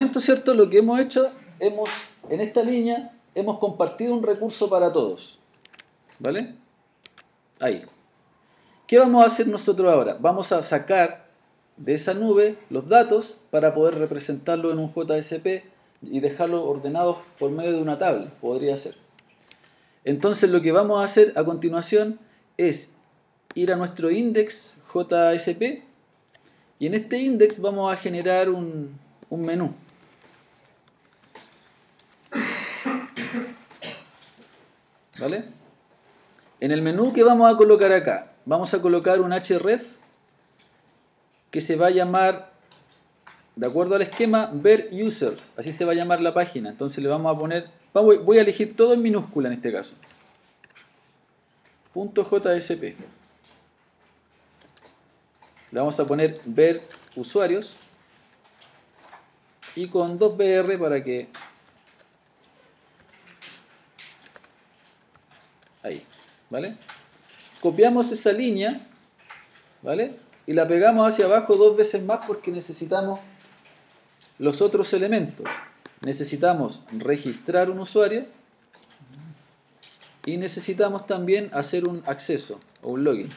Esto, ¿cierto? Lo que hemos hecho, en esta línea, hemos compartido un recurso para todos. ¿Vale? Ahí. ¿Qué vamos a hacer nosotros ahora? Vamos a sacar de esa nube los datos para poder representarlo en un JSP y dejarlos ordenados por medio de una tabla. Podría ser. Entonces lo que vamos a hacer a continuación es ir a nuestro index JSP y en este index vamos a generar un menú. ¿Vale? En el menú que vamos a colocar acá, vamos a colocar un href que se va a llamar, de acuerdo al esquema, ver users. Así se va a llamar la página. Entonces le vamos a poner, voy a elegir todo en minúscula en este caso. .jsp. Le vamos a poner ver usuarios y con 2br para que... Ahí, ¿vale? Copiamos esa línea, ¿vale? Y la pegamos hacia abajo 2 veces más porque necesitamos los otros elementos. Necesitamos registrar un usuario y necesitamos también hacer un acceso o un login.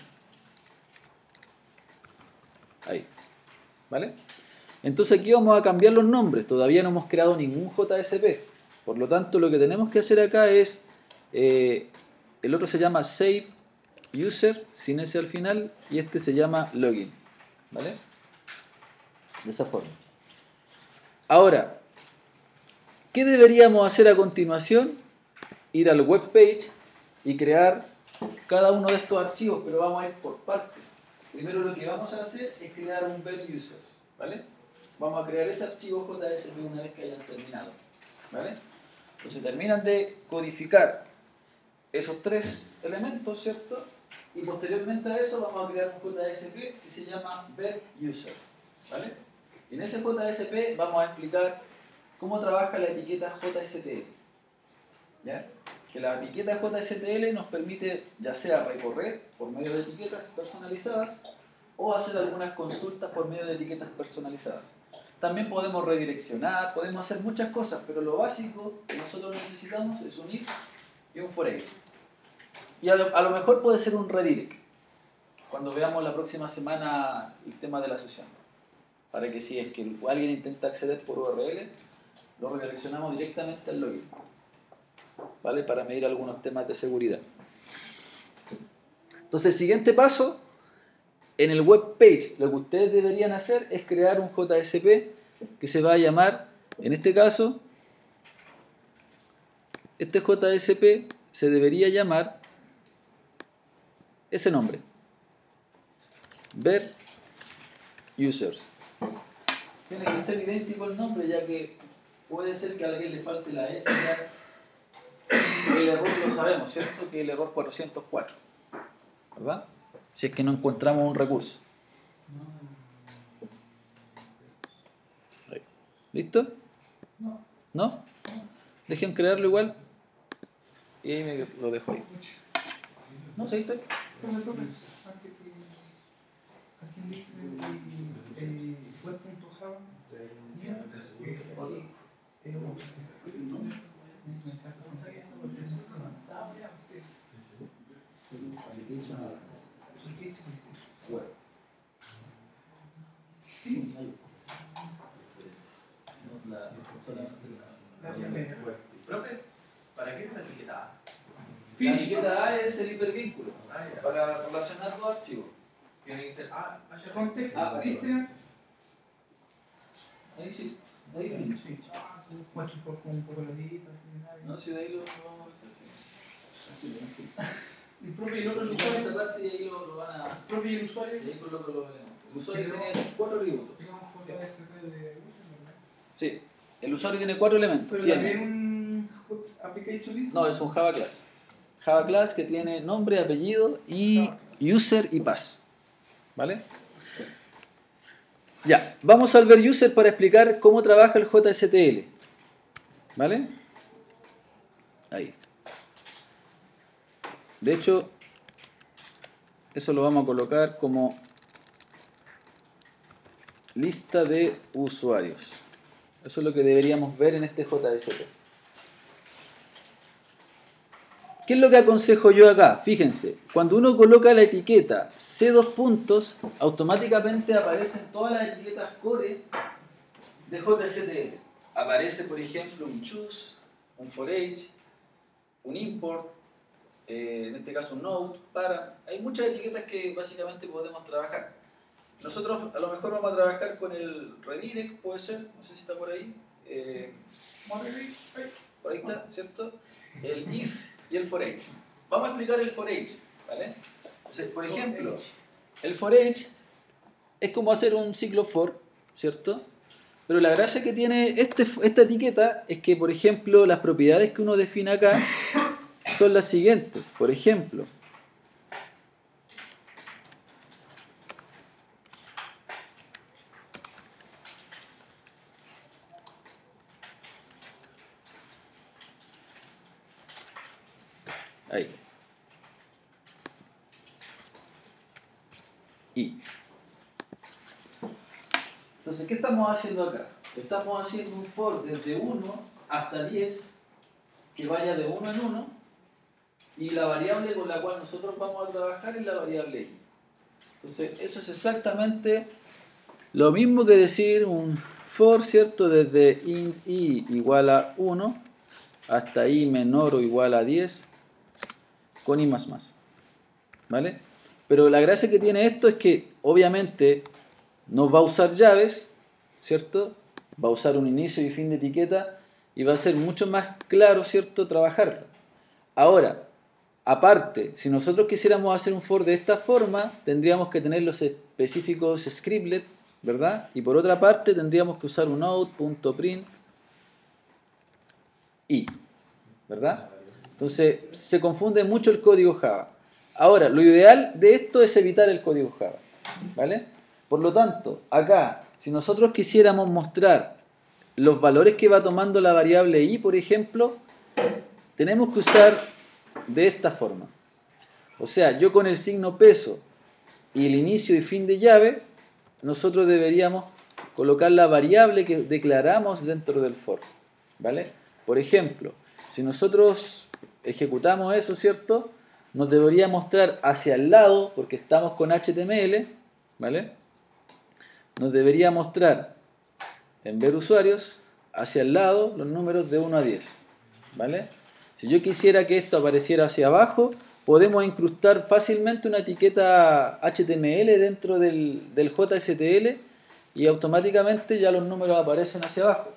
Ahí, ¿vale? Entonces aquí vamos a cambiar los nombres. Todavía no hemos creado ningún JSP. Por lo tanto, lo que tenemos que hacer acá es... el otro se llama Save User, sin ese al final, y este se llama Login. ¿Vale? De esa forma. Ahora, ¿qué deberíamos hacer a continuación? Ir al web page y crear cada uno de estos archivos, pero vamos a ir por partes. Primero lo que vamos a hacer es crear un ver users, ¿vale? Vamos a crear ese archivo JSP una vez que hayan terminado, ¿vale? Entonces terminan de codificar esos 3 elementos, ¿cierto? Y posteriormente a eso vamos a crear un JSP que se llama ver users, ¿vale? Y en ese JSP vamos a explicar cómo trabaja la etiqueta JSTL, ¿ya? Que la etiqueta JSTL nos permite ya sea recorrer por medio de etiquetas personalizadas o hacer algunas consultas por medio de etiquetas personalizadas. También podemos redireccionar, podemos hacer muchas cosas, pero lo básico que nosotros necesitamos es un if y un for each. Y a lo mejor puede ser un redirect, cuando veamos la próxima semana el tema de la sesión. Para que si es que alguien intenta acceder por URL, lo redireccionamos directamente al login. ¿Vale? Para medir algunos temas de seguridad. Entonces, el siguiente paso, en el web page, lo que ustedes deberían hacer es crear un JSP que se va a llamar, en este caso, este JSP se debería llamar ese nombre. Ver users. Tiene que ser idéntico el nombre, ya que puede ser que a alguien le falte la S. El error lo sabemos, ¿cierto? Que el error 404, ¿verdad? Si es que no encontramos un recurso. Ahí. ¿Listo? ¿No? Dejen crearlo igual y ahí me lo dejo ahí. ¿No? ¿Sí? ¿Estoy? Profe, ¿para qué es la etiqueta A? La etiqueta A es el hipervínculo para relacionar dos archivos. Tiene que ser A, Context, distance. Ahí sí, ahí viene. Muestro un poco la lista. No, si de ahí lo vamos a ver. El profe y el otro Si usuario. esa parte y ahí lo van a... Profe y el usuario. Y ahí coloco los elementos. El usuario tiene 4 atributos. Digamos JSP de user, ¿verdad? Sí, el usuario tiene 4 elementos. Pero Tiene- también un application list. No, es un Java Class. Java Class que tiene nombre, apellido y user y pass. ¿Vale? Ya, vamos al ver user para explicar cómo trabaja el JSTL. ¿Vale? Ahí. De hecho, eso lo vamos a colocar como lista de usuarios. Eso es lo que deberíamos ver en este JSP. ¿Qué es lo que aconsejo yo acá? Fíjense, cuando uno coloca la etiqueta C2 automáticamente aparecen todas las etiquetas core de JSTL. Aparece, por ejemplo, un choose, un for each, un import, en este caso un note, para. Hay muchas etiquetas que básicamente podemos trabajar. Nosotros a lo mejor vamos a trabajar con el redirect, puede ser, no sé si está por ahí. Por ahí está, ¿cierto? El if y el for each. Vamos a explicar el for each, ¿vale? Entonces, por ejemplo, el for each es como hacer un ciclo for, ¿cierto? Pero la gracia que tiene esta etiqueta es que, por ejemplo, las propiedades que uno define acá son las siguientes. Por ejemplo, ahí. Y. Entonces, ¿qué estamos haciendo acá? Estamos haciendo un for desde 1 hasta 10 que vaya de 1 en 1 y la variable con la cual nosotros vamos a trabajar es la variable i. Entonces, eso es exactamente lo mismo que decir un for, ¿cierto? Desde int i igual a 1 hasta i menor o igual a 10 con i más más. ¿Vale? Pero la gracia que tiene esto es que obviamente no va a usar llaves, ¿cierto? Va a usar un inicio y fin de etiqueta y va a ser mucho más claro, ¿cierto? Trabajarlo. Ahora, aparte, si nosotros quisiéramos hacer un for de esta forma, tendríamos que tener los específicos scriptlet, ¿verdad? Y por otra parte, tendríamos que usar un out.print i, ¿verdad? Entonces, se confunde mucho el código Java. Ahora, lo ideal de esto es evitar el código Java, ¿vale? Por lo tanto, acá, si nosotros quisiéramos mostrar los valores que va tomando la variable i, por ejemplo, tenemos que usar de esta forma. O sea, yo con el signo peso y el inicio y fin de llave, nosotros deberíamos colocar la variable que declaramos dentro del for, ¿vale? Por ejemplo, si nosotros ejecutamos eso, ¿cierto? Nos debería mostrar hacia el lado, porque estamos con HTML, ¿vale? Nos debería mostrar en ver usuarios hacia el lado los números de 1 a 10, ¿vale? Si yo quisiera que esto apareciera hacia abajo, podemos incrustar fácilmente una etiqueta HTML dentro del JSTL y automáticamente ya los números aparecen hacia abajo.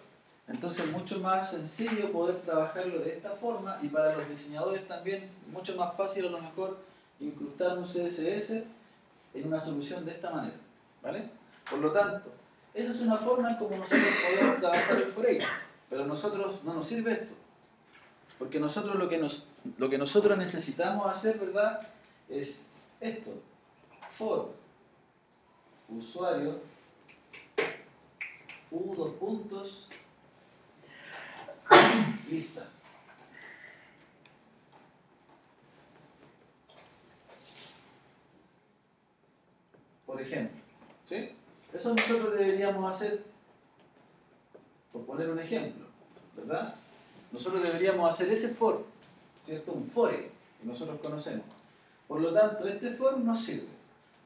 Entonces es mucho más sencillo poder trabajarlo de esta forma y para los diseñadores también mucho más fácil a lo mejor incrustar un CSS en una solución de esta manera, ¿vale? Por lo tanto, esa es una forma en como nosotros podemos trabajar el for each, pero a nosotros no nos sirve esto, porque nosotros lo que nosotros necesitamos hacer, ¿verdad? Es esto, for usuario u2 lista. Por ejemplo, ¿sí? Eso nosotros deberíamos hacer, por poner un ejemplo, ¿verdad? Nosotros deberíamos hacer ese for, ¿cierto? Un fore que nosotros conocemos. Por lo tanto, este for nos sirve.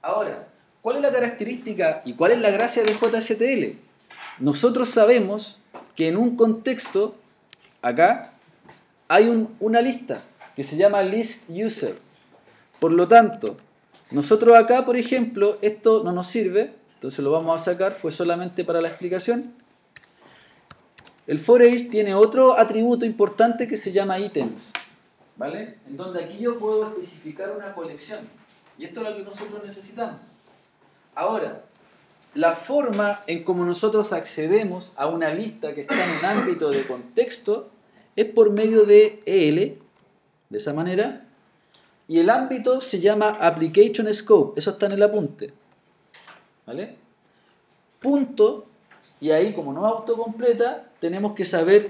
Ahora, ¿cuál es la característica y cuál es la gracia del JSTL? Nosotros sabemos que en un contexto, acá, hay una lista que se llama list user. Por lo tanto, nosotros acá, por ejemplo, esto no nos sirve, entonces lo vamos a sacar, fue solamente para la explicación. El for each tiene otro atributo importante que se llama items, ¿vale? En donde aquí yo puedo especificar una colección. Y esto es lo que nosotros necesitamos. Ahora, la forma en cómo nosotros accedemos a una lista que está en un ámbito de contexto es por medio de EL, de esa manera, y el ámbito se llama Application Scope, eso está en el apunte, ¿vale? Punto, y ahí como no autocompleta, tenemos que saber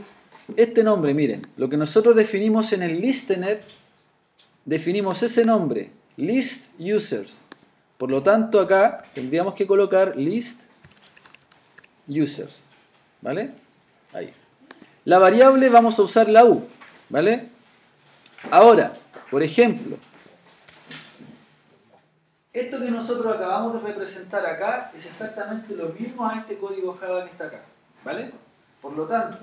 este nombre, miren, lo que nosotros definimos en el listener, definimos ese nombre, list users. Por lo tanto, acá tendríamos que colocar list users, ¿vale? Ahí. La variable vamos a usar la U, ¿vale? Ahora, por ejemplo, esto que nosotros acabamos de representar acá es exactamente lo mismo a este código Java que está acá, ¿vale? Por lo tanto,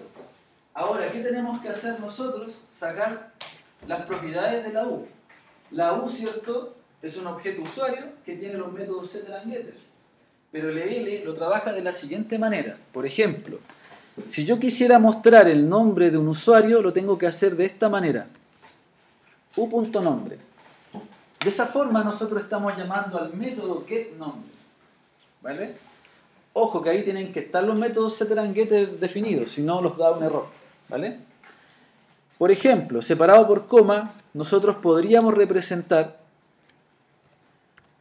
ahora, ¿qué tenemos que hacer nosotros? Sacar las propiedades de la U. La U, ¿cierto?, es un objeto usuario que tiene los métodos setter and getter. Pero el L lo trabaja de la siguiente manera. Por ejemplo, si yo quisiera mostrar el nombre de un usuario, lo tengo que hacer de esta manera. U.nombre. De esa forma nosotros estamos llamando al método getNombre. ¿Vale? Ojo que ahí tienen que estar los métodos setter and getter definidos, si no los da un error. ¿Vale? Por ejemplo, separado por coma, nosotros podríamos representar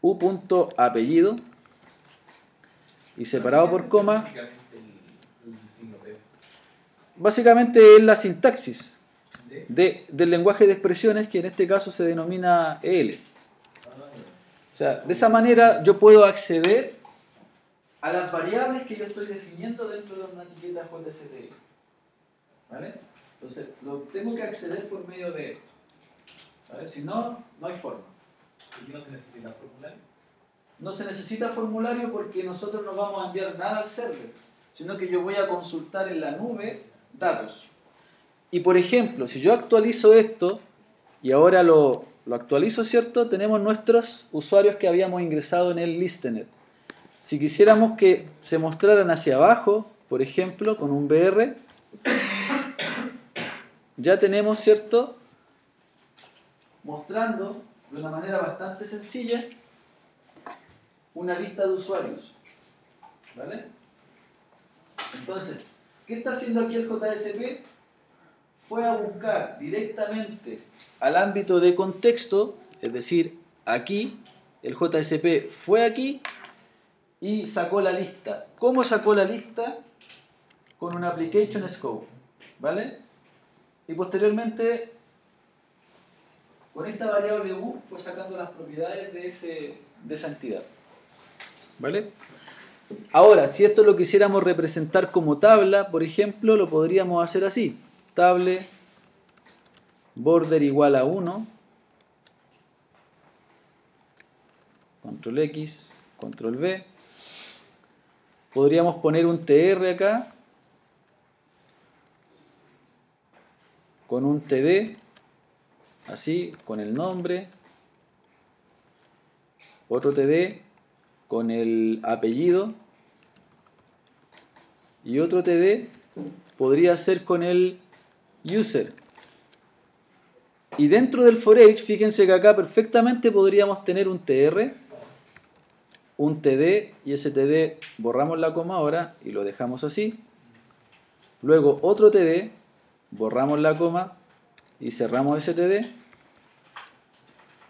U.apellido y separado por coma. Básicamente es la sintaxis del lenguaje de expresiones, que en este caso se denomina EL. O sea, de esa manera yo puedo acceder a las variables que yo estoy definiendo dentro de una etiqueta JSTL. ¿Vale? Entonces, lo tengo que acceder por medio de esto. ¿Vale? Si no, no hay forma. ¿Y no se necesita formulario? No se necesita formulario porque nosotros no vamos a enviar nada al server, sino que yo voy a consultar en la nube datos. Y por ejemplo, si yo actualizo esto y ahora lo actualizo, ¿cierto? Tenemos nuestros usuarios que habíamos ingresado en el listener. Si quisiéramos que se mostraran hacia abajo, por ejemplo, con un BR, ya tenemos, ¿cierto?, mostrando de una manera bastante sencilla una lista de usuarios. ¿Vale? Entonces, ¿qué está haciendo aquí el JSP? Fue a buscar directamente al ámbito de contexto, es decir, aquí, el JSP fue aquí y sacó la lista. ¿Cómo sacó la lista? Con un application scope, ¿vale? Y posteriormente, con esta variable U, fue sacando las propiedades de esa entidad. ¿Vale? Ahora, si esto lo quisiéramos representar como tabla, por ejemplo, lo podríamos hacer así. Table border igual a 1, control X, control V. Podríamos poner un TR acá, con un TD, así, con el nombre, otro TD con el apellido y otro TD podría ser con el user. Y dentro del for each, fíjense que acá perfectamente podríamos tener un TR, un TD, y ese TD borramos la coma ahora y lo dejamos así. Luego otro TD, borramos la coma y cerramos ese TD.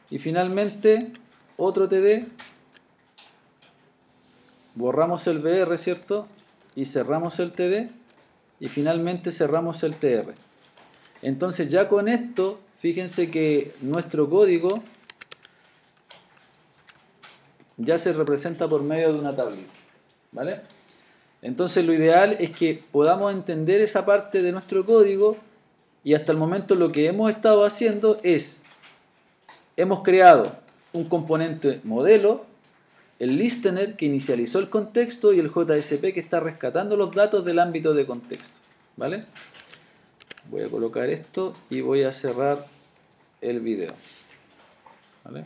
Y finalmente otro TD, borramos el BR, ¿cierto? Y cerramos el TD. Y finalmente cerramos el TR. Entonces ya con esto, fíjense que nuestro código ya se representa por medio de una tablita. ¿Vale? Entonces lo ideal es que podamos entender esa parte de nuestro código, y hasta el momento lo que hemos estado haciendo es, hemos creado un componente modelo, el listener que inicializó el contexto y el JSP que está rescatando los datos del ámbito de contexto. ¿Vale? Voy a colocar esto y voy a cerrar el video. ¿Vale?